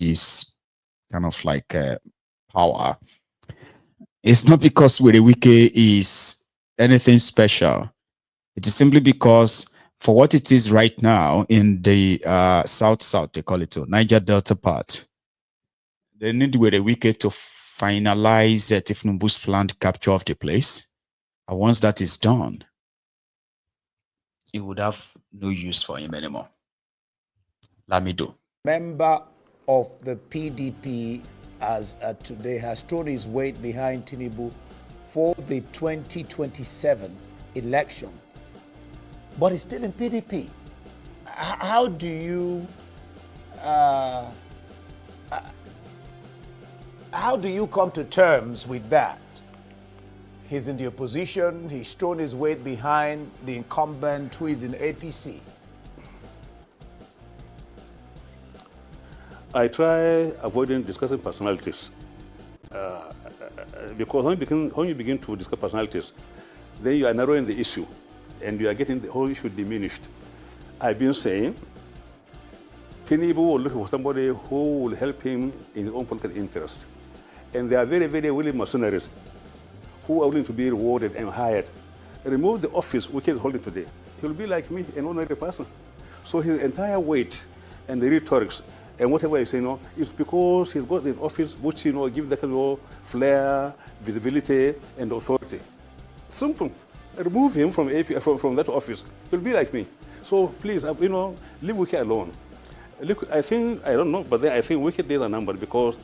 his kind of like power, it's not because Wike is anything special. It is simply because for what it is right now in the south, they call it Niger Delta part, they need Wike to finalize Tinubu's planned capture of the place. And once that is done, it would have no use for him anymore. Lamido. Member of the PDP as today has thrown his weight behind Tinubu for the 2027 election, but he's still in PDP. How do you come to terms with that? He's in the opposition, he's thrown his weight behind the incumbent who is in APC. I try avoiding discussing personalities because when you begin to discuss personalities, then you are narrowing the issue and you are getting the whole issue diminished. I've been saying Tinubu will look for somebody who will help him in his own political interest. And there are very, very willing mercenaries who are willing to be rewarded and hired. Remove the office which is holding today. He will be like me, an ordinary person. So his entire weight and the rhetorics and whatever he's saying, it's because he's got the office which, give that kind of flair, visibility, and authority. Simple. Remove him from that office. He'll be like me. So please, leave Wike alone. Look, I don't know, but then I think Wike days are numbered because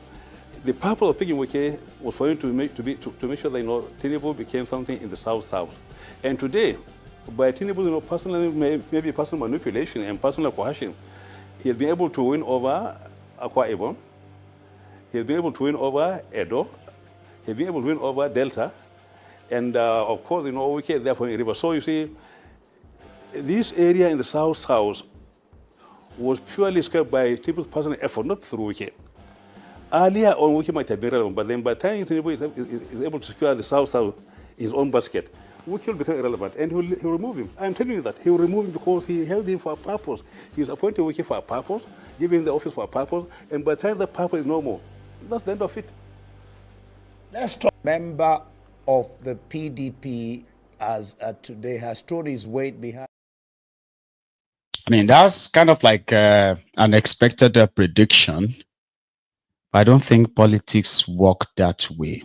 the purpose of picking Wike was for him to make sure that Tinubu became something in the South. And today, by Tinubu's personal, maybe personal manipulation and personal coercion, he'll be able to win over Akwa Ibom. He'll be able to win over Edo. He'll be able to win over Delta. And of course, Wike therefore in River. So you see, this area in the South was purely scaled by Tinubu's personal effort, not through Wike. Earlier on, Wike might have been relevant, but then by the time Tinubu is able to secure the South in his own basket, Wike will become irrelevant, and he'll remove him. I'm telling you that. He will remove him because he held him for a purpose. He's appointed Wike for a purpose, giving him the office for a purpose, and by the time the purpose is no more, that's the end of it. Let's talk. Member of the PDP as today has thrown his weight behind. I mean, that's kind of like an expected prediction. I don't think politics work that way.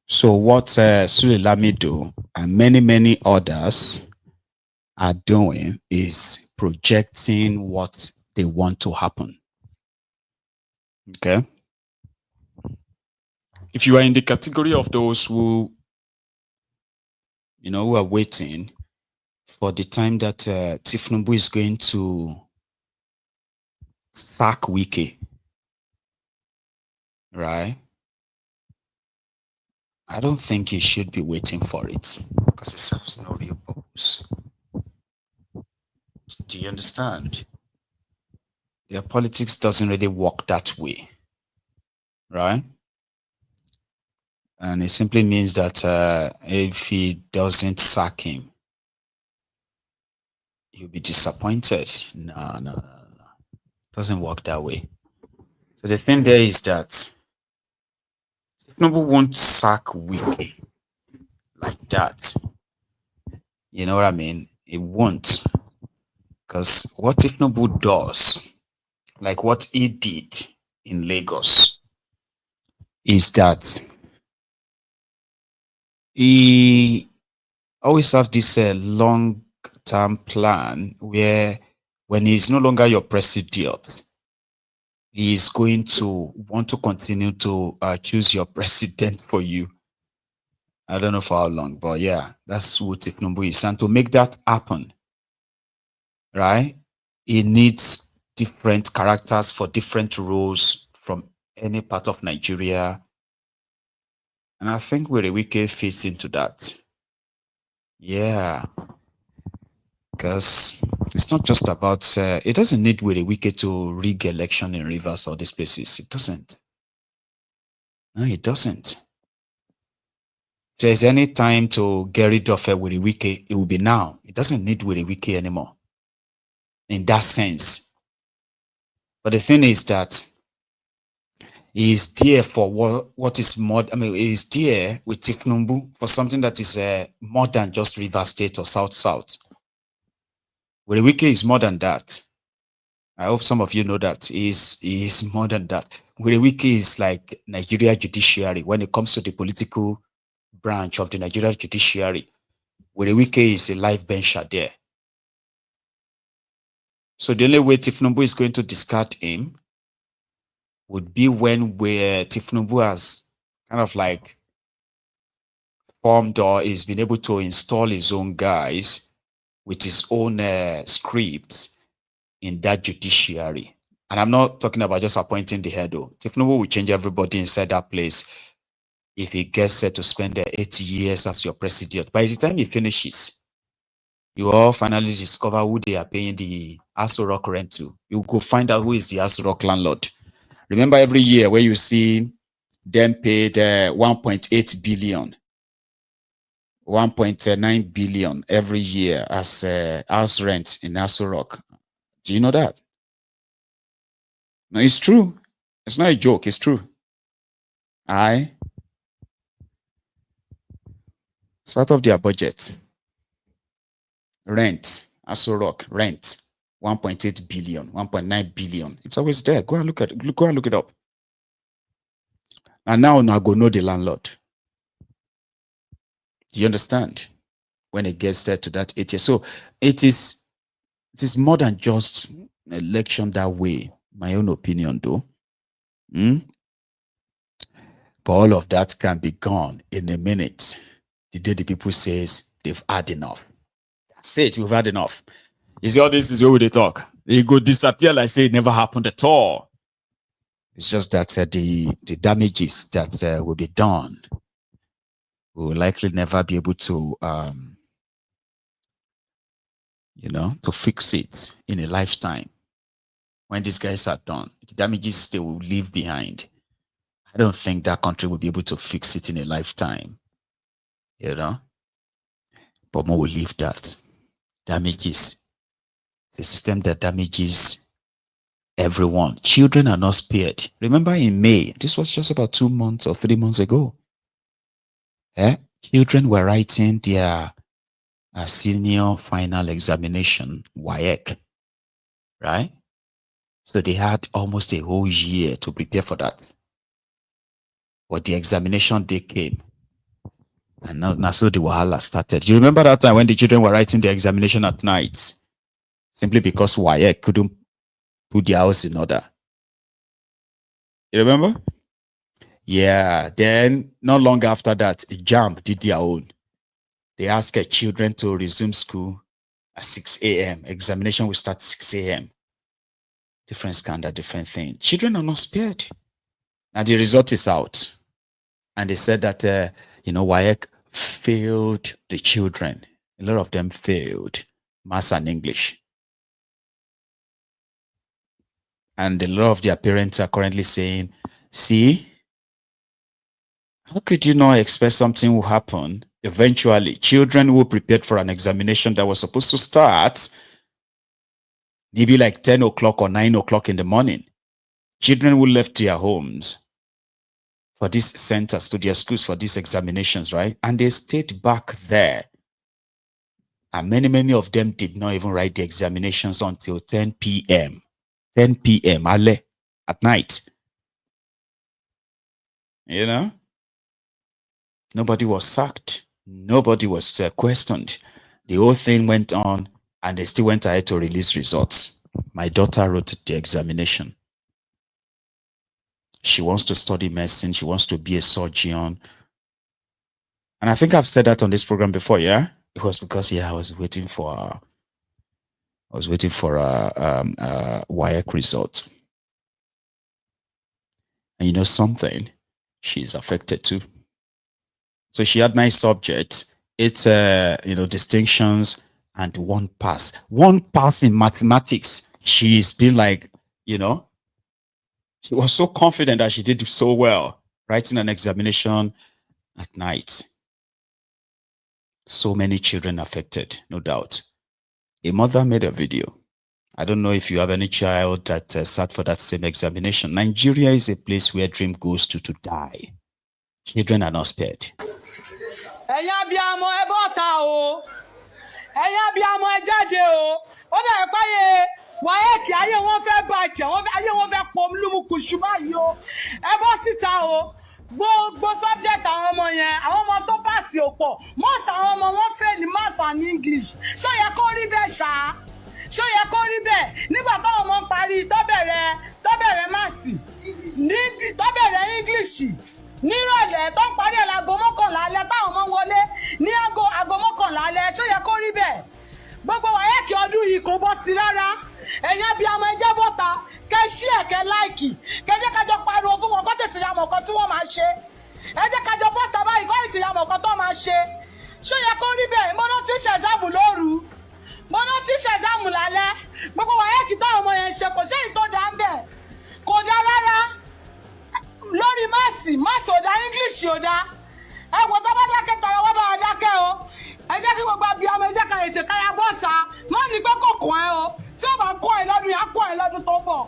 So what Sule Lamido and many others are doing is projecting what they want to happen. Okay? If you are in the category of those who, who are waiting for the time that Tinubu is going to sack Wike, right? I don't think you should be waiting for it because it serves no real purpose. Do you understand? Their politics doesn't really work that way, right? And it simply means that if he doesn't sack him, you'll be disappointed. No. It doesn't work that way. So the thing there is that Tinubu won't sack Wike like that. You know what I mean? It won't. Because what Tinubu does, like what he did in Lagos, is that he always have this long-term plan where when he's no longer your president, he is going to want to continue to choose your president for you. I don't know for how long, but yeah, that's what Tinubu is. And to make that happen, right, he needs different characters for different roles from any part of Nigeria. And I think Wike fits into that. Yeah. Because it's not just about, it doesn't need Wike to rig election in Rivers or these places. It doesn't. No, it doesn't. If there's any time to get rid of Wike, it will be now. It doesn't need Wike anymore. In that sense. But the thing is that he's there for what is more. I mean, he's there with Tinubu for something that is more than just River State or South South. Wike is more than that. I hope some of you know that he is more than that. Wike is like Nigeria judiciary when it comes to the political branch of the Nigeria judiciary. Wike is a live bencher there. So the only way Tinubu is going to discard him would be when Tinubu has kind of like formed or is been able to install his own guys with his own scripts in that judiciary. And I'm not talking about just appointing the head. Tinubu will change everybody inside that place if he gets set to spend 80 years as your president. By the time he finishes, you all finally discover who they are paying the Aso Rock rent to. You go find out who is the Aso Rock landlord. Remember every year where you see them paid 1.8 billion, 1.9 billion every year as house rent in Aso Rock. Do you know that? No, it's true. It's not a joke. It's true. It's part of their budget. Rent, Aso Rock, rent, 1.8 billion, 1.9 billion. It's always there. Go and look at it. Go and look it up. And now I go know the landlord. Do you understand? When it gets there to that 8 years. So it is more than just election that way. My own opinion, though. But all of that can be gone in a minute. The day the people says they've had enough. That's it, we've had enough. You see, all this is where they talk. They go disappear like say it never happened at all. It's just that the damages that will be done will likely never be able to, to fix it in a lifetime. When these guys are done, the damages they will leave behind, I don't think that country will be able to fix it in a lifetime. But more will leave that. Damages. It's a system that damages everyone. Children are not spared. Remember in May, this was just about 2 months or 3 months ago. Children were writing their senior final examination, WAEC, right? So they had almost a whole year to prepare for that. But the examination day came. And now so the wahala started. You remember that time when the children were writing the examination at night? Simply because WAEC couldn't put their house in order. You remember? Yeah. Then not long after that, JAMB did their own. They asked children to resume school at 6 a.m. Examination will start 6 a.m. Different scandal, different thing. Children are not spared. Now the result is out. And they said that, WAEC failed the children. A lot of them failed maths and English. And a lot of their parents are currently saying, see, how could you not expect something will happen? Eventually, children who prepared for an examination that was supposed to start maybe like 10 o'clock or 9 o'clock in the morning. Children who left their homes for these centers to their schools for these examinations, right? And they stayed back there. And many of them did not even write the examinations until 10 p.m. 10 p.m. at night. Nobody was sacked. Nobody was questioned. The whole thing went on and they still went ahead to release results. My daughter wrote the examination. She wants to study medicine. She wants to be a surgeon. And I think I've said that on this program before, yeah? It was because, I was waiting for WAEC result. And you know something? She's affected too. So she had 9 subjects, 8 distinctions, and 1 pass. 1 pass in mathematics. She's been like, she was so confident that she did so well, writing an examination at night. So many children affected, no doubt. A mother made a video I don't know if you have any child that sat for that same examination. Nigeria is a place where dream goes to die. Children are not spared. WAEC ayé wọn fẹ́ bàjẹ́ ayé wọn fẹ́ pọ̀ lùmùkùsù báyìí o ẹ bọ́ síta o gbogbo subject àwọn ọmọ yẹn àwọn ọmọ tó pàṣẹ òpọ̀ most àwọn ọmọ wọn fail maths and English ṣó yẹ kó rí bẹ́ẹ̀ ṣá ṣó yẹ kó rí bẹ́ẹ̀ nígbà táwọn ọmọ ń parí tó bẹ̀rẹ̀ maths tó bẹ̀rẹ̀ English nírọ̀lẹ́ tó ń parí ẹ̀ láago mọ́kànlá alẹ́ táwọn ọmọ wọlé ní aago mọ́kànlá alẹ́ ṣó yẹ kó rí bẹ́ẹ̀ gbogbo WAEC ọdún yìí kò bọ́ sí rárá ẹ̀yin abiyamọ ẹjẹ́ bọ́ta kẹ́ ṣí ẹ̀kẹ́ láìkì kẹ́jẹ́ kájọ pariwo fún wọn kọ́ tètè ya mọ̀ọ́kan tí wọ́n máa ṣe ẹjẹ́ kájọ bọ́ta báyìí kọ́ tètè ya mọ̀ọ́kan tó máa ṣe ṣó yẹ kó rí bẹ́ẹ̀ mọ́nà tí ṣẹ̀záàmù lóru mọ́nà tí ṣẹ̀záàmù lálẹ́ gbogbo WAEC táwọn ọmọ yẹn ṣe kò sí èyí tó dá ń bẹ̀ kò dá rárá lórí máàsì ò dá English ò dá ẹ̀wọ̀n tó bá dákẹ́ tọrọ wọ́n bá wa dákẹ́ o ẹ jẹ́ kí gbogbo abiyamọ ẹ jẹ́ ká ètè káyà bọ́ta má ní pé kò kàn ẹ́ o tí ó bá kọ́ ẹ lọ́dún yà á kọ́ ẹ lọ́dún tó bọ̀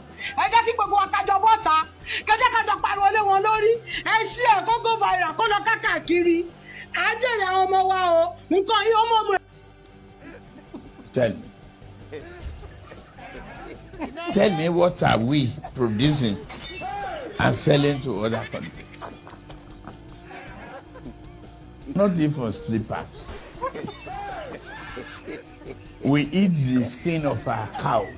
ẹ jẹ́ kí gbogbo akájọ bọ́ta kẹjẹ́ kájọ pariwo lé wọn lórí ẹ ṣí ẹ kó go viral kó lọ káàkiri á jèrè àwọn ọmọ wa o nǹkan yìí ó mọ̀ mọ́. Tell me what are we producing and selling to other countries? Not even slippers. We eat the skin of our cows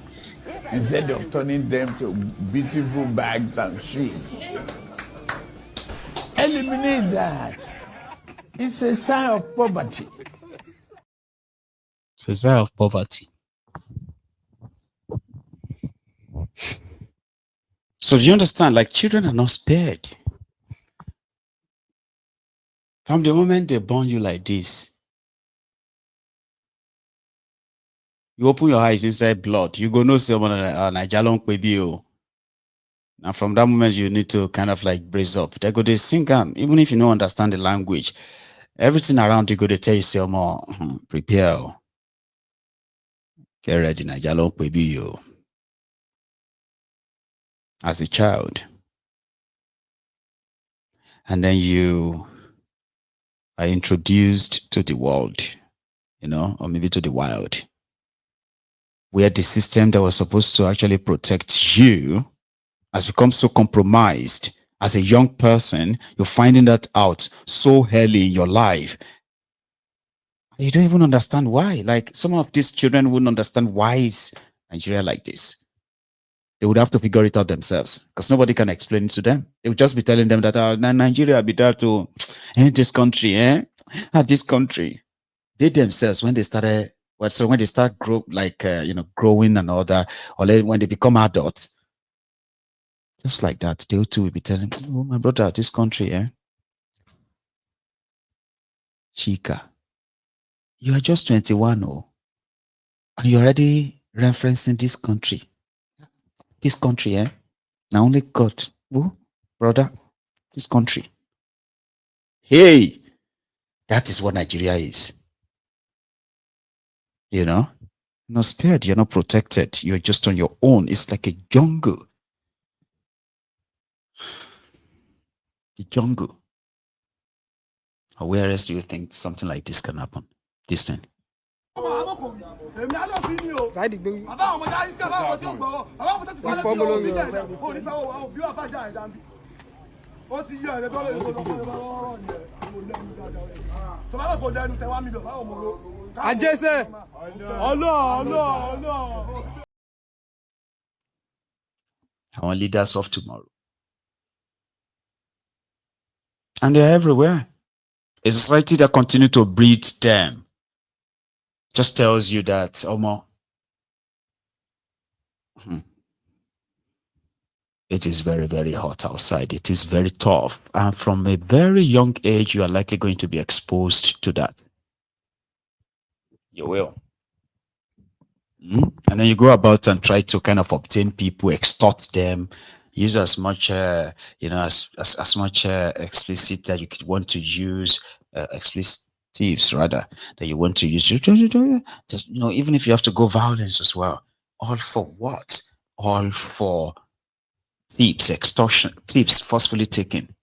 instead of turning them to beautiful bags and shoes. Eliminate that. It's a sign of poverty. It's a sign of poverty. So do you understand? Like, children are not spared. From the moment they born you like this, you open your eyes inside blood, you go no someone Nijalon Kwebio. And from that moment, you need to kind of like brace up. They go, they sing, even if you don't understand the language, everything around you go, they tell you, say, more, prepare. Get ready, Nijalon Kwebio. As a child. And then you are introduced to the world, or maybe to the wild, where the system that was supposed to actually protect you has become so compromised. As a young person, you're finding that out so early in your life. You don't even understand why. Like, some of these children wouldn't understand why is Nigeria like this. They would have to figure it out themselves because nobody can explain it to them. They would just be telling them that Nigeria be there to this country, this country. They themselves, when they started, when they start growing and all that, or when they become adults, just like that, they too will be telling, oh, my brother, this country, Chica, you are just 21, and you're already referencing this country. This country, now only God, brother, this country. Hey, that is what Nigeria is. You're not spared, you're not protected, you're just on your own. It's like a jungle. The jungle. Where else do you think something like this can happen? This thing. Our leaders of tomorrow. And they're everywhere. A society that continues to breed them just tells you that, Omo, it is very, very hot outside. It is very tough. And from a very young age, you are likely going to be exposed to that. You will. And then you go about and try to kind of obtain people, extort them, use as much, as much explicit that you could want to use, expletives rather, that you want to use. Just, even if you have to go violence as well, All for what? All for tips, extortion, tips forcefully taken,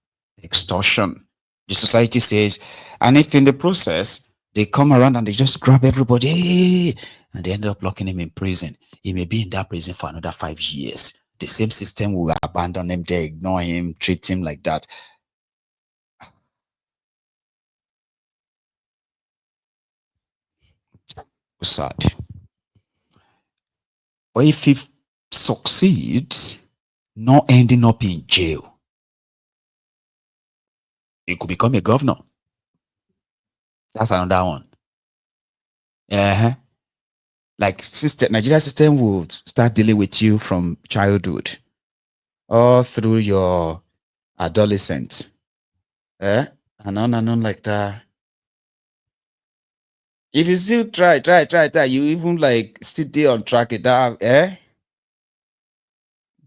extortion. The society says, and if in the process they come around and they just grab everybody, and they end up locking him in prison, he may be in that prison for another 5 years. The same system will abandon him, they ignore him, treat him like that. Sad. But if he succeeds, not ending up in jail, he could become a governor. That's another one. Like Nigeria system would start dealing with you from childhood all through your adolescent. And on like that. If you still try, you even like still stay on track it down, the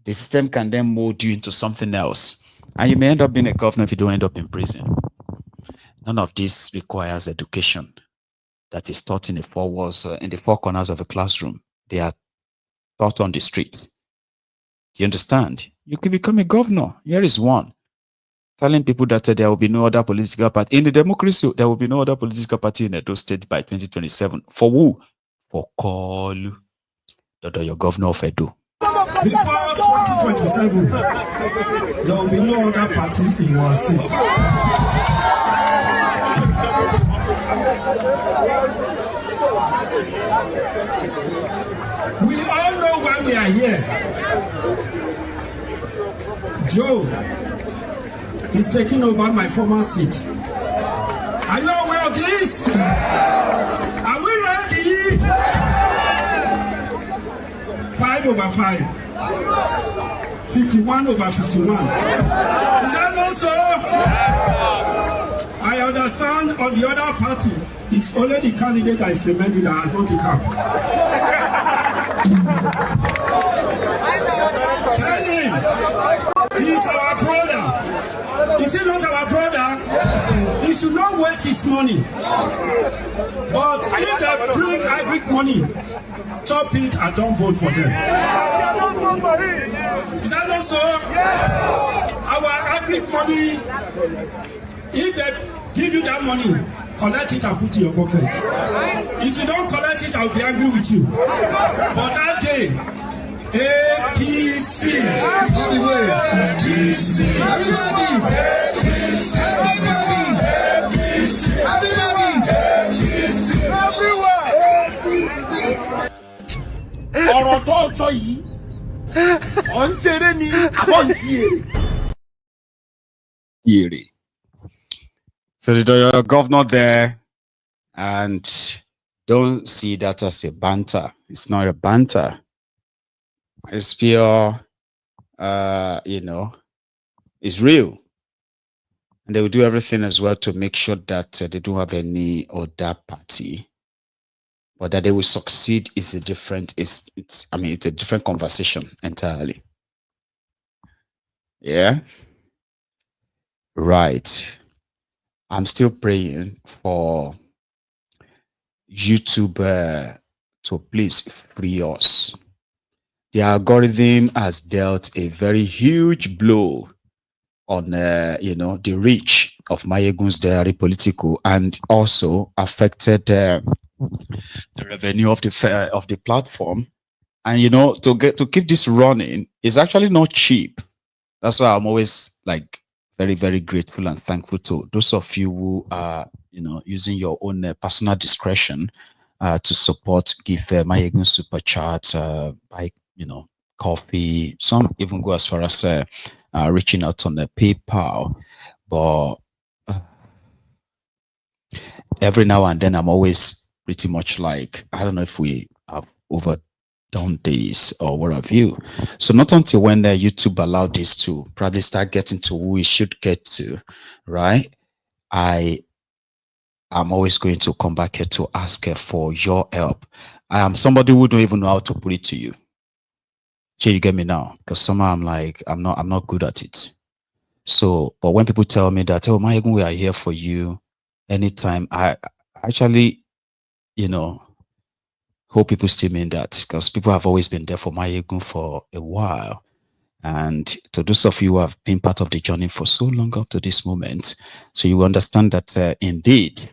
system can then mold you into something else. And you may end up being a governor if you don't end up in prison. None of this requires education that is taught in the four walls, in the four corners of a classroom. They are taught on the street. You understand? You can become a governor. Here is one. Telling people that there will be no other political party. In the democracy, there will be no other political party in Edo State by 2027. For who? For Kolu. Your governor of Edo. Before 2027, there will be no other party in our state. We all know why we are here. Joe is taking over my former seat. Are you aware of this? Are we ready? 5/5. 51/51. Is that not so? I understand on the other party, it's only the candidate that is remaining that has not the cap. Tell him he's our brother. Is he not our brother? He should not waste his money. But if they bring agric money, chop it and don't vote for them. Is that not so? Our agric money, if they give you that money, collect it and put it in your pocket. If you don't collect it, I'll be angry with you. But that day, APC. Everywhere. APC. Everybody. APC. Everybody. APC. Everybody. APC. Everywhere. Ọ̀rọ̀ tó sọ yìí, ọ̀ ń ṣeré ni àbọ̀ ń ṣe èrè. So the governor there, and don't see that as a banter. It's not a banter. It's pure, it's real. And they will do everything as well to make sure that they don't have any other party. But that they will succeed is a different, it's a different conversation entirely. Yeah. Right. I'm still praying for YouTube to please free us. The algorithm has dealt a very huge blow on, the reach of Mayegun's Diary Political, and also affected the revenue of the platform. And to keep this running is actually not cheap. That's why I'm always like very, very grateful and thankful to those of you who are, using your own personal discretion to support, give Mayegun super chat, buy, coffee. Some even go as far as reaching out on the PayPal. But every now and then, I'm always pretty much like, I don't know if we have overdone this or what have you. So not until when YouTube allowed this to probably start getting to who we should get to, right? I'm always going to come back here to ask for your help. I am somebody who don't even know how to put it to you. Jay, you get me now? Because somehow I'm like, I'm not good at it. So, but when people tell me that, oh, Mayegun, we are here for you anytime, I actually, Hope people still mean that, because people have always been there for Mayegun for a while. And to those of you who have been part of the journey for so long up to this moment, so you understand that indeed